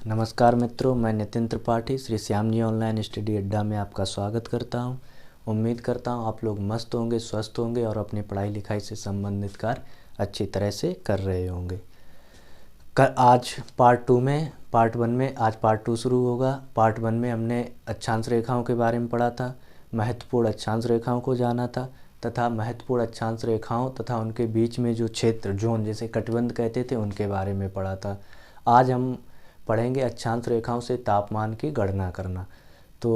नमस्कार मित्रों, मैं नितिन त्रिपाठी श्री श्याम जी ऑनलाइन स्टडी अड्डा में आपका स्वागत करता हूं। उम्मीद करता हूं आप लोग मस्त होंगे, स्वस्थ होंगे और अपनी पढ़ाई लिखाई से संबंधित कार्य अच्छी तरह से कर रहे होंगे। आज पार्ट वन में आज पार्ट टू शुरू होगा। पार्ट वन में हमने अक्षांश रेखाओं के बारे में पढ़ा था, महत्वपूर्ण अक्षांश रेखाओं को जाना था तथा महत्वपूर्ण अक्षांश रेखाओं तथा उनके बीच में जो क्षेत्र जोन जिसे कटिबंध कहते थे उनके बारे में पढ़ा था। आज हम पढ़ेंगे अक्षांश रेखाओं से तापमान की गणना करना। तो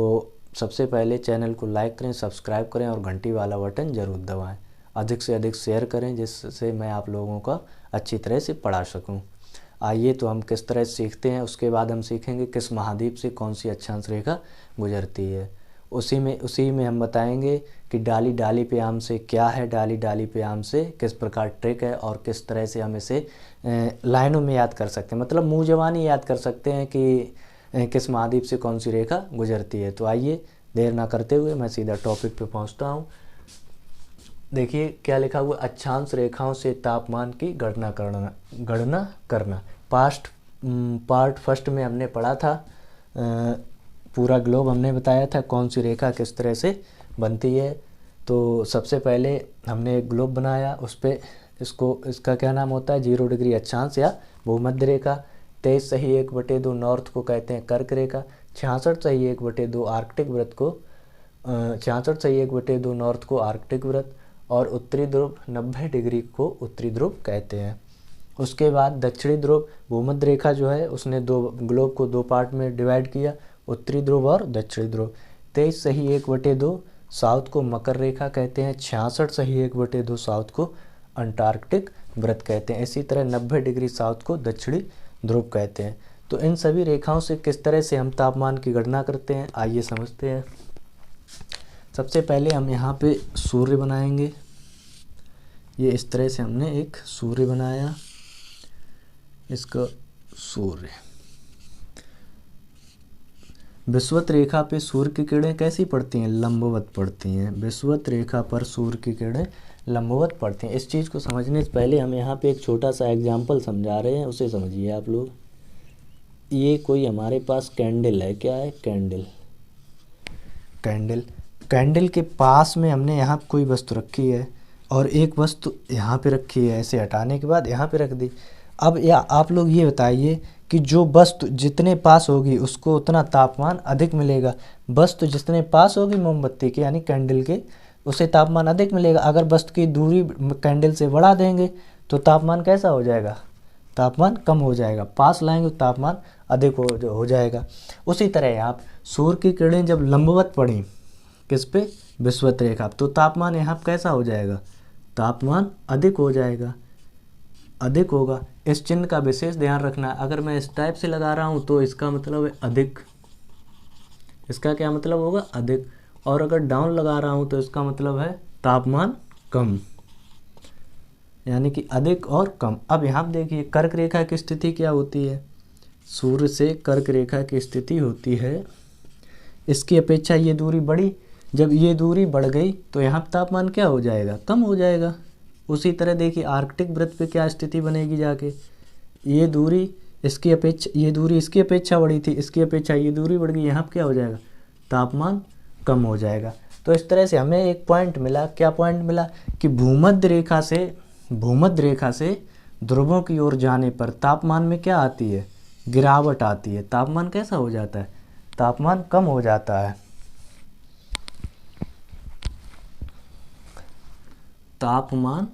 सबसे पहले चैनल को लाइक करें, सब्सक्राइब करें और घंटी वाला बटन ज़रूर दबाएं। अधिक से अधिक शेयर करें जिससे मैं आप लोगों का अच्छी तरह से पढ़ा सकूं। आइए तो हम किस तरह सीखते हैं, उसके बाद हम सीखेंगे किस महाद्वीप से कौन सी अक्षांश रेखा गुजरती है। उसी में हम बताएंगे कि डाली डाली पे आम से क्या है, डाली डाली पे आम से किस प्रकार ट्रिक है और किस तरह से हम इसे लाइनों में याद कर सकते हैं, मतलब मुँह ज़बानी याद कर सकते हैं कि किस महाद्वीप से कौन सी रेखा गुजरती है। तो आइए देर ना करते हुए मैं सीधा टॉपिक पे पहुंचता हूं। देखिए क्या लिखा हुआ, अक्षांश रेखाओं से तापमान की गणना करना। पार्ट फर्स्ट में हमने पढ़ा था, पूरा ग्लोब हमने बताया था कौन सी रेखा किस तरह से बनती है। तो सबसे पहले हमने एक ग्लोब बनाया, उस पर इसका क्या नाम होता है, 0 डिग्री अक्षांश या भूमध्य रेखा। 23 सही 1/2 नॉर्थ को कहते हैं कर्क रेखा। 66 सही 1/2 आर्कटिक व्रत को 66 सही 1/2 नॉर्थ को आर्कटिक व्रत और उत्तरी ध्रुव 90 डिग्री को उत्तरी ध्रुव कहते हैं। उसके बाद दक्षिणी ध्रुव भूमध्य रेखा जो है उसने ग्लोब को 2 पार्ट में डिवाइड किया, उत्तरी ध्रुव और दक्षिणी ध्रुव। 23 सही 1/2 साउथ को मकर रेखा कहते हैं। 66 सही 1/2 साउथ को अंटार्कटिक व्रत कहते हैं। इसी तरह 90 डिग्री साउथ को दक्षिणी ध्रुव कहते हैं। तो इन सभी रेखाओं से किस तरह से हम तापमान की गणना करते हैं, आइए समझते हैं। सबसे पहले हम यहाँ पे सूर्य बनाएंगे। ये इस तरह से हमने एक सूर्य बनाया, इसका सूर्य। विषुवत रेखा पे सूर्य की किरणें कैसी पड़ती हैं, लंबवत पड़ती हैं। विषुवत रेखा पर सूर्य की किरणें लंबवत पड़ती हैं। इस चीज़ को समझने से पहले हम यहाँ पे एक छोटा सा एग्जाम्पल समझा रहे हैं, उसे समझिए आप लोग। ये कोई हमारे पास कैंडल है, क्या है, कैंडल के पास में हमने यहाँ कोई वस्तु रखी है और एक वस्तु यहाँ पे रखी है, ऐसे हटाने के बाद यहाँ पे रख दी। अब आप लोग ये बताइए कि जो वस्तु जितने पास होगी उसको उतना तापमान अधिक मिलेगा। वस्तु जितने पास होगी मोमबत्ती के यानी कैंडल के, उसे तापमान अधिक मिलेगा। अगर वस्तु की दूरी कैंडल से बढ़ा देंगे तो तापमान कैसा हो जाएगा, तापमान कम हो जाएगा। पास लाएंगे तो तापमान अधिक हो जाएगा। उसी तरह आप सूर्य की किरणें जब लंबवत पड़ी किस पे, विषुवत रेखा, तो तापमान यहाँ कैसा हो जाएगा, तापमान अधिक हो जाएगा, अधिक होगा। इस चिन्ह का विशेष ध्यान रखना। अगर मैं इस टाइप से लगा रहा हूँ तो इसका मतलब है अधिक, इसका क्या मतलब होगा, अधिक। और अगर डाउन लगा रहा हूँ तो इसका मतलब है तापमान कम, यानी कि अधिक और कम। अब यहाँ देखिए कर्क रेखा की स्थिति क्या होती है, सूर्य से कर्क रेखा की स्थिति होती है, इसकी अपेक्षा ये दूरी बढ़ी। जब ये दूरी बढ़ गई तो यहाँ तापमान क्या हो जाएगा, कम हो जाएगा। उसी तरह देखिए आर्कटिक वृत्त पे क्या स्थिति बनेगी, जाके ये दूरी इसकी अपेक्षा बढ़ी थी, इसकी अपेक्षा ये दूरी बढ़ गई, यहाँ क्या हो जाएगा, तापमान कम हो जाएगा। तो इस तरह से हमें एक पॉइंट मिला, क्या पॉइंट मिला कि भूमध्य रेखा से ध्रुवों की ओर जाने पर तापमान में क्या आती है, गिरावट आती है। तापमान कैसा हो जाता है, तापमान कम हो जाता है। तापमान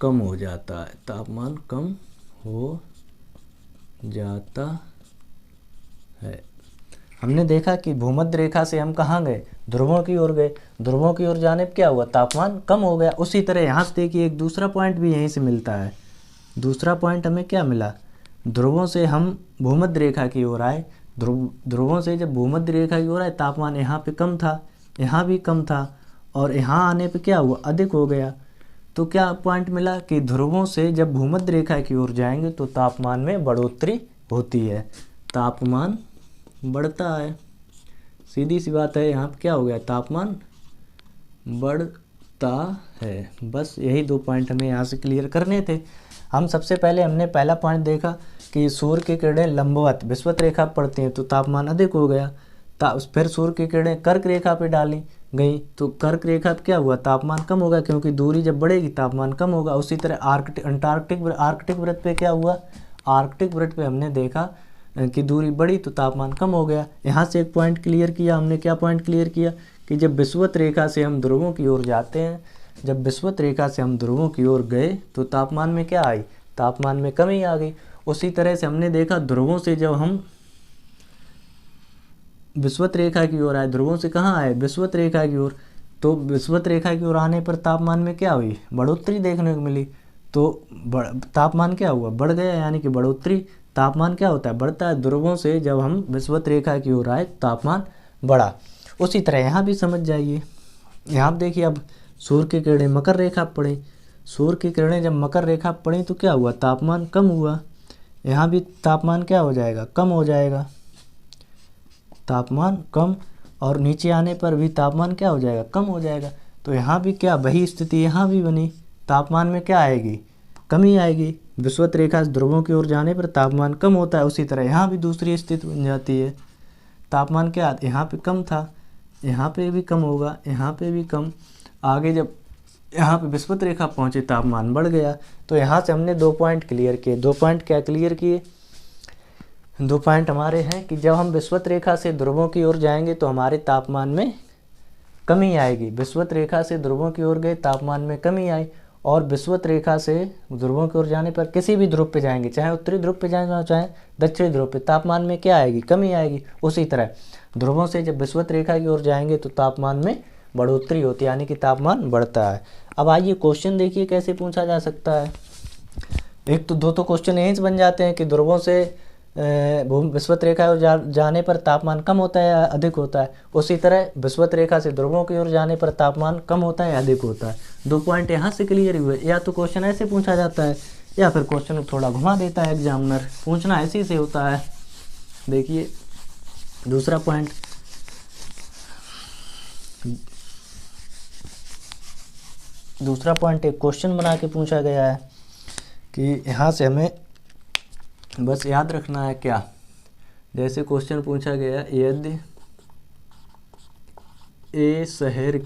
कम हो जाता है, तापमान कम हो जाता है। हमने देखा कि भूमध्य रेखा से हम कहाँ गए, ध्रुवों की ओर गए। ध्रुवों की ओर जाने पर क्या हुआ, तापमान कम हो गया। उसी तरह यहाँ से देखिए एक दूसरा पॉइंट भी यहीं से मिलता है। दूसरा पॉइंट हमें क्या मिला, ध्रुवों से हम भूमध्य रेखा की ओर आए। ध्रुवों से जब भूमध्य रेखा की ओर आए तापमान यहाँ पे कम था, यहाँ भी कम था, और यहाँ आने पे क्या हुआ, अधिक हो गया। तो क्या पॉइंट मिला कि ध्रुवों से जब भूमध्य रेखा की ओर जाएंगे तो तापमान में बढ़ोतरी होती है, तापमान बढ़ता है। सीधी सी बात है, यहाँ पे क्या हो गया, तापमान बढ़ता है। बस यही 2 पॉइंट हमें यहाँ से क्लियर करने थे। हम सबसे पहले हमने पहला पॉइंट देखा कि सूर्य की किरणें लंबवत विषुवत रेखा पर पड़ती हैं तो तापमान अधिक हो गया। फिर सूर्य की किरणें कर्क रेखा पे डाली गई तो कर्क रेखा पे क्या हुआ, तापमान कम होगा, क्योंकि दूरी जब बढ़ेगी तापमान कम होगा। उसी तरह आर्कटिक वृत्त पे क्या हुआ, आर्कटिक वृत्त पे हमने देखा कि दूरी बढ़ी तो तापमान कम हो गया। यहाँ से एक पॉइंट क्लियर किया हमने। क्या पॉइंट क्लियर किया कि जब विषुवत रेखा से हम ध्रुवों की ओर जाते हैं, जब विषुवत रेखा से हम ध्रुवों की ओर गए तो तापमान में क्या आई, तापमान में कमी आ गई। उसी तरह से हमने देखा ध्रुवों से जब हम विषुवत रेखा की ओर आए, ध्रुवों से कहाँ आए, विषुवत रेखा की ओर, तो विषुवत रेखा की ओर आने पर तापमान में क्या हुई, बढ़ोतरी देखने को मिली। तो तापमान क्या हुआ, बढ़ गया, यानी कि बढ़ोतरी। तापमान क्या होता है, बढ़ता है। ध्रुवों से जब हम विषुवत रेखा की ओर आए तापमान बढ़ा। उसी तरह यहाँ भी समझ जाइए। यहाँ देखिए अब सूर्य की किरणें मकर रेखा पर पड़ी, सूर्य की किरणें जब मकर रेखा पर पड़ी तो क्या हुआ, तापमान कम हुआ। यहाँ भी तापमान क्या हो जाएगा, कम हो जाएगा, तापमान कम। और नीचे आने पर भी तापमान क्या हो जाएगा, कम हो जाएगा। तो यहाँ भी क्या वही स्थिति यहाँ भी बनी, तापमान में क्या आएगी, कमी आएगी। विषुवत रेखा से ध्रुवों की ओर जाने पर तापमान कम होता है। उसी तरह यहाँ भी दूसरी स्थिति बन जाती है। तापमान क्या, यहाँ पे कम था, यहाँ पे भी कम होगा, यहाँ पे भी कम। आगे जब यहाँ पे विषुवत रेखा पहुँचे तापमान बढ़ गया। तो यहाँ से हमने 2 पॉइंट क्लियर किए। 2 पॉइंट क्या क्लियर किए, 2 पॉइंट हमारे हैं कि जब हम विषुवत रेखा से ध्रुवों की ओर जाएंगे तो हमारे तापमान में कमी आएगी। विषुवत रेखा से ध्रुवों की ओर गए, तापमान में कमी आई। और विषुवत रेखा से ध्रुवों की ओर जाने पर किसी भी ध्रुव पे जाएंगे, चाहे उत्तरी ध्रुव पे जाएंगे चाहे दक्षिणी ध्रुव पे, तापमान में क्या आएगी, कमी आएगी। उसी तरह ध्रुवों से जब विषुवत रेखा की ओर जाएंगे तो तापमान में बढ़ोतरी होती है, यानी कि तापमान बढ़ता है। अब आइए क्वेश्चन देखिए कैसे पूछा जा सकता है। एक तो 2 क्वेश्चन यहीं से बन जाते हैं कि ध्रुवों से विषुवत रेखा और जाने पर तापमान कम होता है या अधिक होता है। उसी तरह विषुवत रेखा से ध्रुवों की ओर जाने पर तापमान कम होता है या अधिक होता है। 2 पॉइंट यहाँ से क्लियर हुए। या तो क्वेश्चन ऐसे पूछा जाता है या फिर क्वेश्चन थोड़ा घुमा देता है एग्जामिनर, पूछना ऐसे से होता है। देखिए दूसरा पॉइंट, एक क्वेश्चन बना के पूछा गया है कि यहाँ से हमें बस याद रखना है क्या, जैसे क्वेश्चन पूछा गया, यदि ए शहर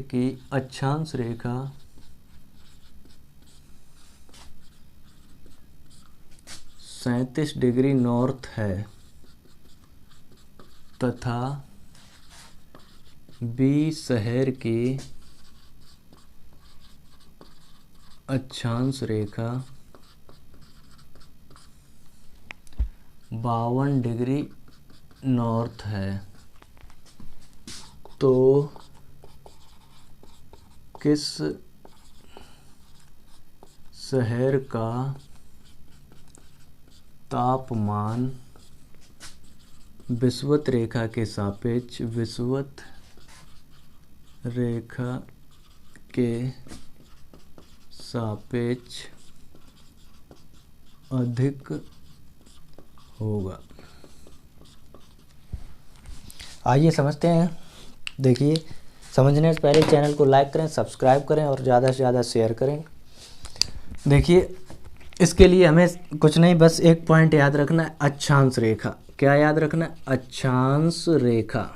की अक्षांश रेखा (37° नॉर्थ है तथा बी शहर की अक्षांश रेखा 52° नॉर्थ है, तो किस शहर का तापमान विषुवत रेखा के सापेक्ष अधिक होगा। आइए समझते हैं। देखिए समझने से पहले चैनल को लाइक करें, सब्सक्राइब करें और ज़्यादा से ज़्यादा शेयर करें। देखिए इसके लिए हमें कुछ नहीं, बस एक पॉइंट याद रखना है, अक्षांश रेखा। क्या याद रखना है, अक्षांश रेखा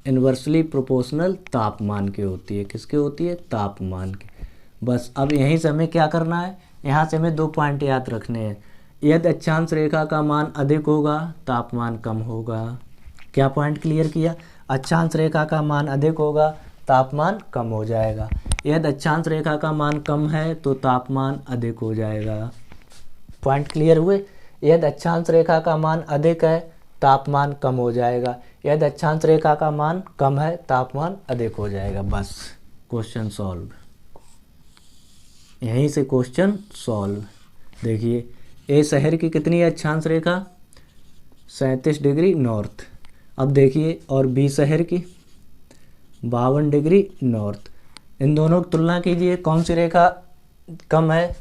इन्वर्सली प्रोपोर्शनल तापमान की होती है। किसके होती है, तापमान की। बस अब यहीं से हमें क्या करना है, यहाँ से हमें 2 पॉइंट याद रखने हैं। यदि अक्षांश रेखा का मान अधिक होगा तापमान कम होगा। क्या पॉइंट क्लियर किया, अक्षांश रेखा का मान अधिक होगा तापमान कम हो जाएगा। यदि अक्षांश रेखा का मान कम है तो तापमान अधिक हो जाएगा। पॉइंट क्लियर हुए। यदि अक्षांश रेखा का मान अधिक है तापमान कम हो जाएगा, यदि अक्षांश रेखा का मान कम है तापमान अधिक हो जाएगा। बस क्वेश्चन सॉल्व, यहीं से क्वेश्चन सॉल्व। देखिए ए शहर की कितनी है अक्षांश रेखा, 37° नॉर्थ। अब देखिए और बी शहर की 52° नॉर्थ। इन दोनों की तुलना कीजिए, कौन सी रेखा कम है,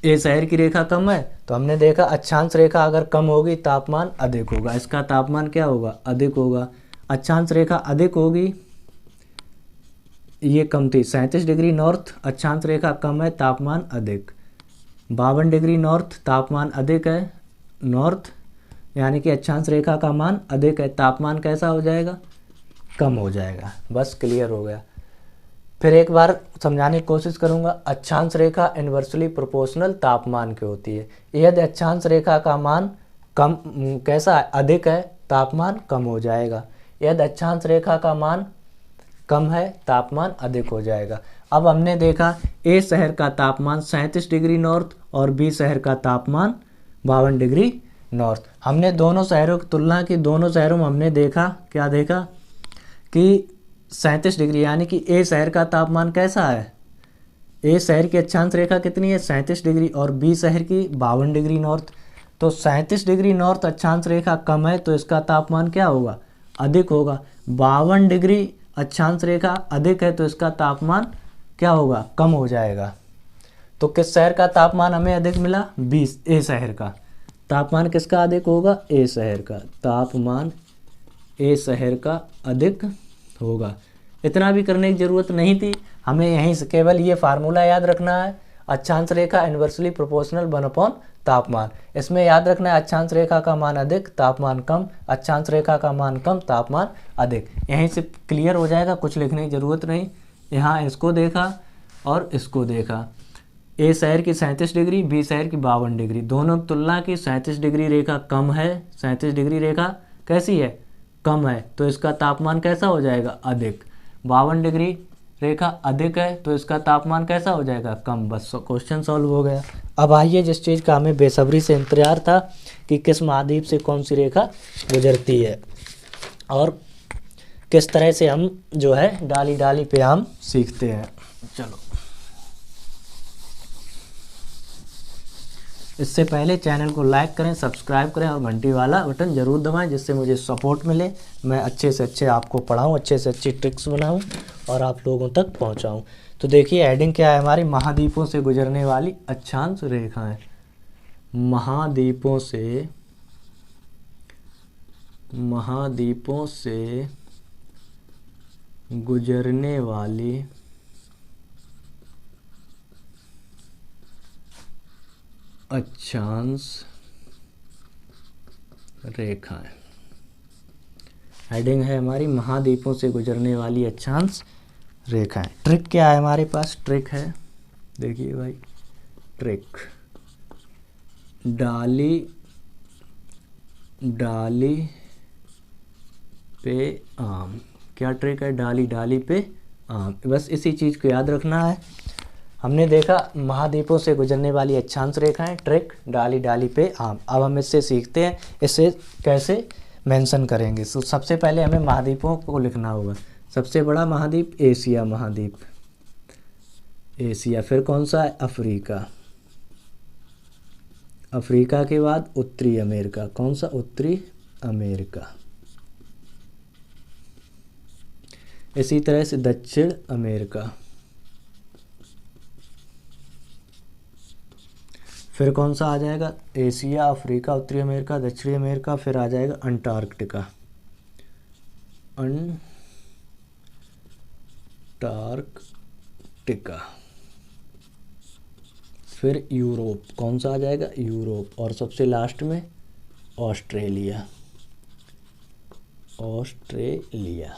ए शहर की रेखा कम है। तो हमने देखा अक्षांश रेखा अगर कम होगी तापमान अधिक होगा, इसका तापमान क्या होगा, अधिक होगा। अक्षांश रेखा अधिक होगी ये कम थी। 37 डिग्री नॉर्थ अक्षांश रेखा कम है, तापमान अधिक। 52 डिग्री नॉर्थ तापमान अधिक है, नॉर्थ यानी कि अक्षांश रेखा का मान अधिक है, तापमान कैसा हो जाएगा, कम हो जाएगा। बस क्लियर हो गया। फिर एक बार समझाने की कोशिश करूंगा। अक्षांश रेखा इन्वर्सली प्रोपोर्शनल तापमान की होती है। यदि अक्षांश रेखा का मान कम कैसा है, अधिक है, तापमान कम हो जाएगा। यदि अक्षांश रेखा का मान कम है, तापमान अधिक हो जाएगा। अब हमने देखा ए शहर का तापमान 37 डिग्री नॉर्थ और बी शहर का तापमान 52 डिग्री नॉर्थ। हमने दोनों शहरों की तुलना की। दोनों शहरों में हमने देखा, क्या देखा कि 37 डिग्री यानी कि ए शहर का तापमान कैसा है, ए शहर की अक्षांश रेखा कितनी है, 37 डिग्री, और बी शहर की 52 डिग्री नॉर्थ। तो 37 डिग्री नॉर्थ अक्षांश रेखा कम है तो इसका तापमान क्या होगा, अधिक होगा। 52 डिग्री अक्षांश रेखा अधिक है तो इसका तापमान क्या होगा, कम हो जाएगा। तो किस शहर का तापमान हमें अधिक मिला, बी ए शहर का। तापमान किसका अधिक होगा, ए शहर का। तापमान ए शहर का अधिक होगा। इतना भी करने की ज़रूरत नहीं थी, हमें यहीं से केवल ये फार्मूला याद रखना है, अक्षांश रेखा इन्वर्सली प्रोपोर्शनल 1/, तापमान। इसमें याद रखना है अक्षांश रेखा का मान अधिक, तापमान कम, अक्षांश रेखा का मान कम, तापमान अधिक। यहीं से क्लियर हो जाएगा, कुछ लिखने की ज़रूरत नहीं। यहाँ इसको देखा और इसको देखा, ए शहर की 37 डिग्री, बी शहर की 52 डिग्री, दोनों की तुलना की। 37 डिग्री रेखा कम है, 37 डिग्री रेखा कैसी है, कम है, तो इसका तापमान कैसा हो जाएगा, अधिक। 52 डिग्री रेखा अधिक है तो इसका तापमान कैसा हो जाएगा, कम। बस क्वेश्चन सॉल्व हो गया। अब आइए जिस चीज़ का हमें बेसब्री से इंतजार था कि किस महाद्वीप से कौन सी रेखा गुजरती है और किस तरह से हम जो है डाली डाली पे हम सीखते हैं। चलो, इससे पहले चैनल को लाइक करें, सब्सक्राइब करें और घंटी वाला बटन ज़रूर दबाएं, जिससे मुझे सपोर्ट मिले, मैं अच्छे से अच्छे आपको पढ़ाऊं, अच्छे से अच्छी ट्रिक्स बनाऊं और आप लोगों तक पहुंचाऊं। तो देखिए हेडिंग क्या है हमारी, महाद्वीपों से गुजरने वाली अक्षांश रेखाएं। महाद्वीपों से गुजरने वाली अक्षांश रेखाएं। हेडिंग है हमारी महाद्वीपों से गुजरने वाली अक्षांश रेखाएं। ट्रिक क्या है हमारे पास, ट्रिक है, देखिए भाई, ट्रिक डाली पे आम। क्या ट्रिक है, डाली डाली पे आम। बस इसी चीज़ को याद रखना है। हमने देखा महाद्वीपों से गुजरने वाली अक्षांश रेखाएं, ट्रिक डाली डाली पे आम। अब हम इससे सीखते हैं इसे कैसे मेंशन करेंगे। तो सबसे पहले हमें महाद्वीपों को लिखना होगा। सबसे बड़ा महाद्वीप एशिया महाद्वीप, एशिया। फिर कौन सा है, अफ्रीका। अफ्रीका के बाद उत्तरी अमेरिका। कौन सा, उत्तरी अमेरिका। इसी तरह से दक्षिण अमेरिका। फिर कौन सा आ जाएगा, एशिया, अफ्रीका, उत्तरी अमेरिका, दक्षिणी अमेरिका। फिर आ जाएगा अंटार्कटिका, अंटार्कटिका। फिर यूरोप, कौन सा आ जाएगा, यूरोप। और सबसे लास्ट में ऑस्ट्रेलिया, ऑस्ट्रेलिया।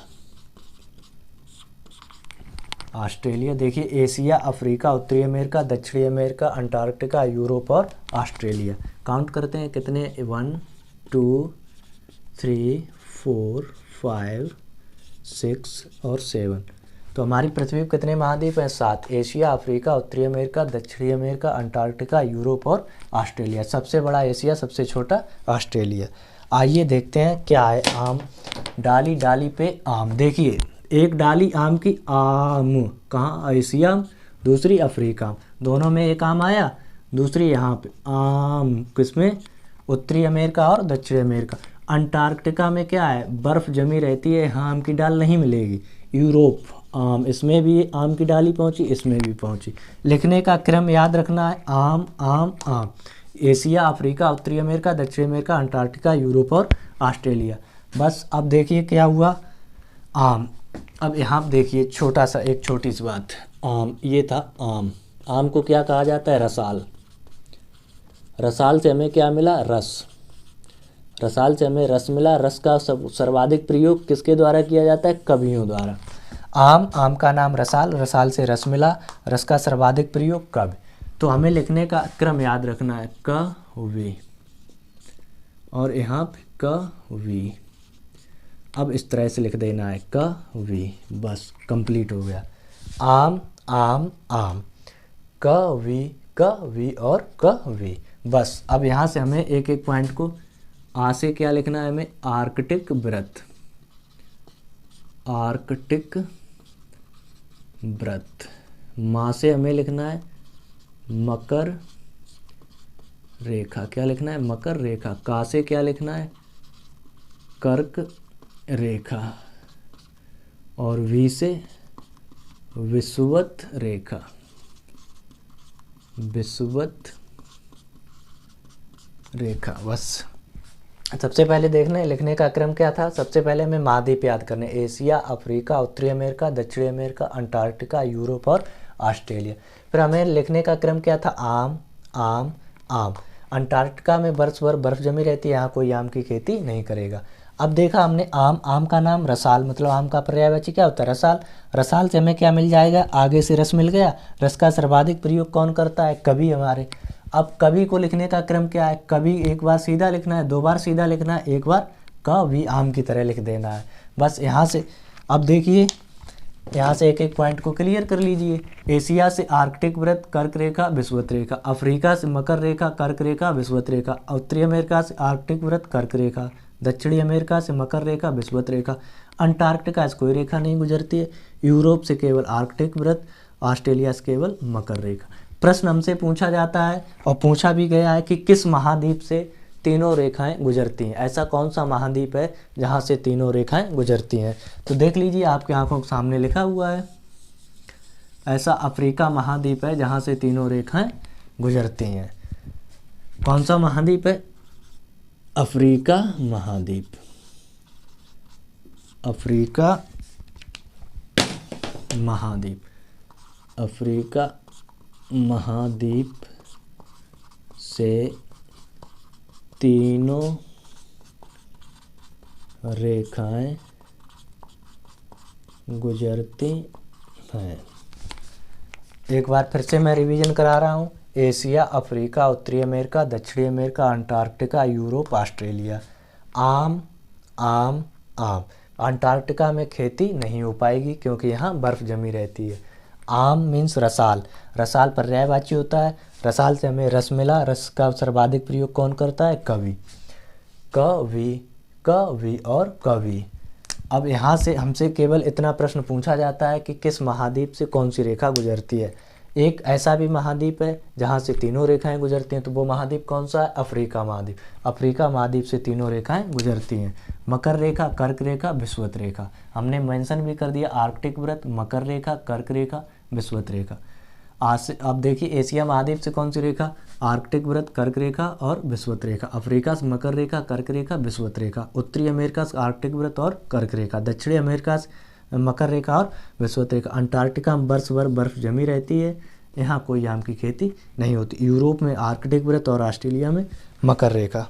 ऑस्ट्रेलिया देखिए, एशिया, अफ्रीका, उत्तरी अमेरिका, दक्षिणी अमेरिका, अंटार्कटिका, यूरोप और ऑस्ट्रेलिया। काउंट करते हैं कितने, 1 2 3 4 5 6 और 7। तो हमारी पृथ्वी पर कितने महाद्वीप हैं, 7। एशिया, अफ्रीका, उत्तरी अमेरिका, दक्षिणी अमेरिका, अंटार्कटिका, यूरोप और ऑस्ट्रेलिया। सबसे बड़ा एशिया, सबसे छोटा ऑस्ट्रेलिया। आइए देखते हैं क्या है, आम। डाली डाली पे आम। देखिए एक डाली आम की, आम कहाँ, एशिया, दूसरी अफ्रीका, दोनों में एक आम आया, दूसरी यहाँ पे आम किसमें, उत्तरी अमेरिका और दक्षिणी अमेरिका। अंटार्कटिका में क्या है, बर्फ़ जमी रहती है, यहाँ आम की डाल नहीं मिलेगी। यूरोप आम, इसमें भी आम की डाली पहुँची, इसमें भी पहुँची। लिखने का क्रम याद रखना है, आम आम आम। एशिया, अफ्रीका, उत्तरी अमेरिका, दक्षिणी अमेरिका, अंटार्कटिका, यूरोप और ऑस्ट्रेलिया। बस अब देखिए क्या हुआ, आम। अब यहाँ देखिए छोटा सा एक छोटी सी बात, आम, ये था आम। आम को क्या कहा जाता है? रसाल। रसाल से हमें क्या मिला? रस। रसाल से हमें रस मिला। रस का सर्वाधिक प्रयोग किसके द्वारा किया जाता है? कवियों द्वारा। आम, आम का नाम रसाल, रसाल से रस मिला, रस का सर्वाधिक प्रयोग कवि। तो हमें लिखने का क्रम याद रखना है, कवि, और यहाँ पे कवि। अब इस तरह से लिख देना है, कवि, बस कंप्लीट हो गया। आम, आम, आम, कवि, कवि और कवि, बस। अब यहाँ से हमें एक एक पॉइंट को, आ से क्या लिखना है हमें? आर्कटिक व्रत, आर्कटिक व्रत। माँ से हमें लिखना है मकर रेखा, क्या लिखना है? मकर रेखा। का से क्या लिखना है? कर्क रेखा। और वी से विषुवत रेखा, विषुवत रेखा, बस। सबसे पहले देखना है लिखने का क्रम क्या था। सबसे पहले हमें महाद्वीप याद करने, एशिया, अफ्रीका, उत्तरी अमेरिका, दक्षिणी अमेरिका, अंटार्कटिका, यूरोप और ऑस्ट्रेलिया। फिर हमें लिखने का क्रम क्या था? आम, आम, आम। अंटार्कटिका में वर्ष भर बर्फ जमी रहती है, यहाँ कोई आम की खेती नहीं करेगा। अब देखा हमने आम, आम का नाम रसाल, मतलब आम का पर्यायवाची क्या होता है? रसाल। रसाल से हमें क्या मिल जाएगा? आगे से रस मिल गया। रस का सर्वाधिक प्रयोग कौन करता है? कवि हमारे। अब कवि को लिखने का क्रम क्या है? कवि एक बार सीधा लिखना है, दो बार सीधा लिखना है, एक बार कवि आम की तरह लिख देना है, बस। यहाँ से अब देखिए, यहाँ से एक एक पॉइंट को क्लियर कर लीजिए। एशिया से आर्कटिक व्रत, कर्क रेखा, विषुवत रेखा। अफ्रीका से मकर रेखा, कर्क रेखा, विषुवत रेखा। उत्तरी अमेरिका से आर्कटिक व्रत, कर्क रेखा। दक्षिणी अमेरिका से मकर रेखा, विषुवत रेखा। अंटार्कटिका से कोई रेखा नहीं गुजरती है। यूरोप से केवल आर्कटिक व्रत, ऑस्ट्रेलिया से केवल मकर रेखा। प्रश्न हमसे पूछा जाता है और पूछा भी गया है कि किस महाद्वीप से तीनों रेखाएं गुजरती हैं? ऐसा कौन सा महाद्वीप है जहां से तीनों रेखाएं गुजरती हैं? तो देख लीजिए, आपकी आंखों के सामने लिखा हुआ है, ऐसा अफ्रीका महाद्वीप है जहां से तीनों रेखाएं गुजरती हैं। कौन सा महाद्वीप है? अफ्रीका महाद्वीप। अफ्रीका महाद्वीप, अफ्रीका महाद्वीप से तीनों रेखाएं गुजरती हैं। एक बार फिर से मैं रिवीजन करा रहा हूँ। एशिया, अफ्रीका, उत्तरी अमेरिका, दक्षिणी अमेरिका, अंटार्कटिका, यूरोप, ऑस्ट्रेलिया। आम, आम, आम। अंटार्कटिका में खेती नहीं हो पाएगी क्योंकि यहाँ बर्फ़ जमी रहती है। आम मीन्स रसाल, रसाल पर्यायवाची होता है। रसाल से हमें रस मिला, रस का सर्वाधिक प्रयोग कौन करता है? कवि, कवि, कवि और कवि। अब यहाँ से हमसे केवल इतना प्रश्न पूछा जाता है कि किस महाद्वीप से कौन सी रेखा गुजरती है। एक ऐसा भी महाद्वीप है जहाँ से तीनों रेखाएं गुजरती हैं, तो वो महाद्वीप कौन सा है? अफ्रीका महाद्वीप। अफ्रीका महाद्वीप से तीनों रेखाएं गुजरती हैं, मकर रेखा, कर्क रेखा, विषुवत रेखा। हमने मेंशन भी कर दिया, आर्कटिक व्रत, मकर रेखा, कर्क रेखा, विषुवत रेखा। आज से अब देखिए, एशिया महाद्वीप से कौन सी रेखा? आर्कटिक व्रत, कर्क रेखा और विषुवत रेखा। अफ्रीका से मकर रेखा, कर्क रेखा, विषुवत रेखा। उत्तरी अमेरिका से आर्कटिक व्रत और कर्क रेखा। दक्षिणी अमेरिका से मकर रेखा और विषुवत रेखा। अंटार्कटिका में वर्ष भर बर्फ जमी रहती है, यहाँ कोई आम की खेती नहीं होती। यूरोप में आर्कटिक व्रत और ऑस्ट्रेलिया में मकर रेखा।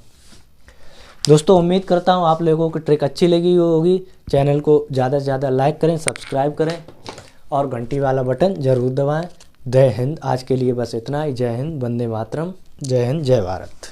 दोस्तों, उम्मीद करता हूँ आप लोगों को ट्रिक अच्छी लगी होगी। चैनल को ज़्यादा से ज़्यादा लाइक करें, सब्सक्राइब करें और घंटी वाला बटन ज़रूर दबाएं। जय हिंद। आज के लिए बस इतना ही। जय हिंद, वंदे मातरम। जय हिंद, जय भारत।